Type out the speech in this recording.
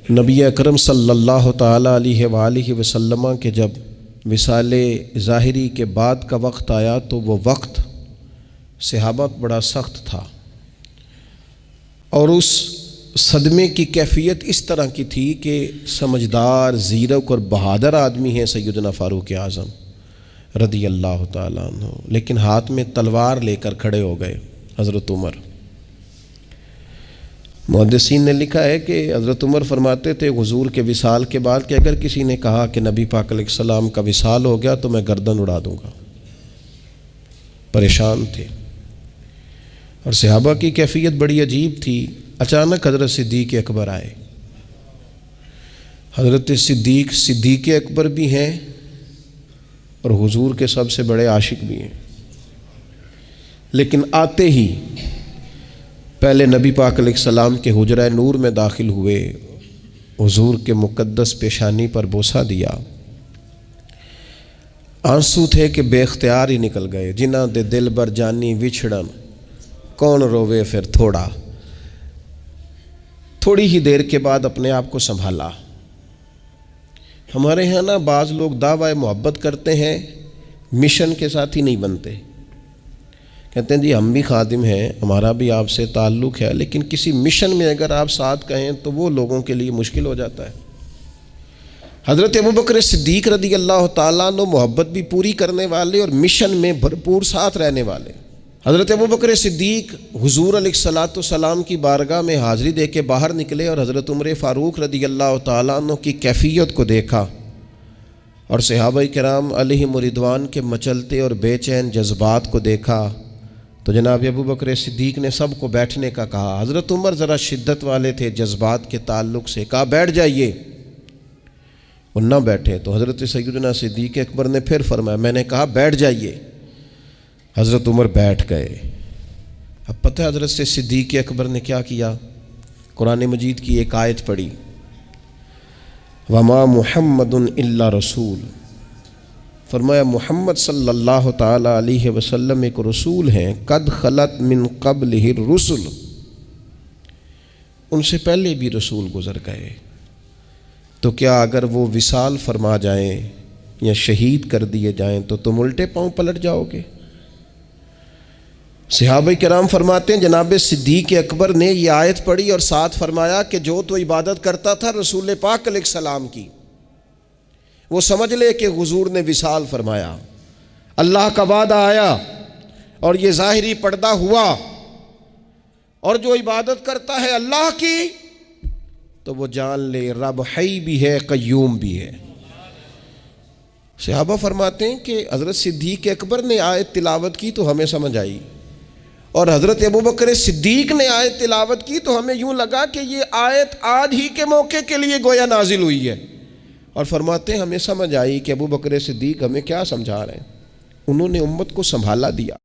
نبی اکرم صلی اللہ تعالیٰ علیہ وآلہ وسلم کے جب وصال ظاہری کے بعد کا وقت آیا تو وہ وقت صحابہ بڑا سخت تھا، اور اس صدمے کی کیفیت اس طرح کی تھی کہ سمجھدار، زیرک اور بہادر آدمی ہیں سیدنا فاروق اعظم رضی اللہ تعالیٰ عنہ، لیکن ہاتھ میں تلوار لے کر کھڑے ہو گئے حضرت عمر۔ محدثین نے لکھا ہے کہ حضرت عمر فرماتے تھے حضور کے وصال کے بعد کہ اگر کسی نے کہا کہ نبی پاک علیہ السلام کا وصال ہو گیا تو میں گردن اڑا دوں گا۔ پریشان تھے، اور صحابہ کی کیفیت بڑی عجیب تھی۔ اچانک حضرت صدیق اکبر آئے۔ حضرت صدیق اکبر بھی ہیں اور حضور کے سب سے بڑے عاشق بھی ہیں، لیکن آتے ہی پہلے نبی پاک علیہ السلام کے حجرہ نور میں داخل ہوئے، حضور کے مقدس پیشانی پر بوسہ دیا۔ آنسو تھے کہ بے اختیار ہی نکل گئے۔ جنہاں دے دل بر جانی وچھڑن کون روے پھر تھوڑا۔ تھوڑی ہی دیر کے بعد اپنے آپ کو سنبھالا۔ ہمارے ہاں نا بعض لوگ دعوی محبت کرتے ہیں، مشن کے ساتھ ہی نہیں بنتے۔ کہتے ہیں جی ہم بھی خادم ہیں، ہمارا بھی آپ سے تعلق ہے، لیکن کسی مشن میں اگر آپ ساتھ کہیں تو وہ لوگوں کے لیے مشکل ہو جاتا ہے۔ حضرت ابوبکر صدیق رضی اللہ تعالیٰ عنہ محبت بھی پوری کرنے والے اور مشن میں بھرپور ساتھ رہنے والے۔ حضرت ابوبکر صدیق حضور علیہ السلام کی بارگاہ میں حاضری دے کے باہر نکلے اور حضرت عمر فاروق رضی اللہ تعالیٰ عنہ کی کیفیت کو دیکھا، اور صحابہ کرام علیہم رضوان کے مچلتے اور بے چین جذبات کو دیکھا، تو جناب ابوبکر صدیق نے سب کو بیٹھنے کا کہا۔ حضرت عمر ذرا شدت والے تھے جذبات کے تعلق سے، کہا بیٹھ جائیے، وہ نہ بیٹھے تو حضرت سیدنا صدیق اکبر نے پھر فرمایا، میں نے کہا بیٹھ جائیے۔ حضرت عمر بیٹھ گئے۔ اب پتہ ہے حضرت صدیق اکبر نے کیا کیا؟ قرآن مجید کی ایک آیت پڑھی، وَمَا مُحَمَّدٌ إِلَّا رَسُولٌ، فرمایا محمد صلی اللہ تعالیٰ علیہ وسلم ایک رسول ہیں، قد خلت من قبلہ الرسل، ان سے پہلے بھی رسول گزر گئے، تو کیا اگر وہ وصال فرما جائیں یا شہید کر دیے جائیں تو تم الٹے پاؤں پلٹ جاؤ گے؟ صحابہ کرام فرماتے ہیں جناب صدیق اکبر نے یہ آیت پڑھی اور ساتھ فرمایا کہ جو تو عبادت کرتا تھا رسول پاک علیہ السلام کی، وہ سمجھ لے کہ حضور نے وصال فرمایا، اللہ کا وعدہ آیا اور یہ ظاہری پردہ ہوا، اور جو عبادت کرتا ہے اللہ کی تو وہ جان لے رب حی بھی ہے، قیوم بھی ہے۔ صحابہ فرماتے ہیں کہ حضرت صدیق اکبر نے آیت تلاوت کی تو ہمیں سمجھ آئی، اور حضرت ابوبکر صدیق نے آیت تلاوت کی تو ہمیں یوں لگا کہ یہ آیت آج ہی کے موقع کے لیے گویا نازل ہوئی ہے، اور فرماتے ہیں ہمیں سمجھ آئی کہ ابوبکر صدیق ہمیں کیا سمجھا رہے ہیں۔ انہوں نے امت کو سنبھالا دیا۔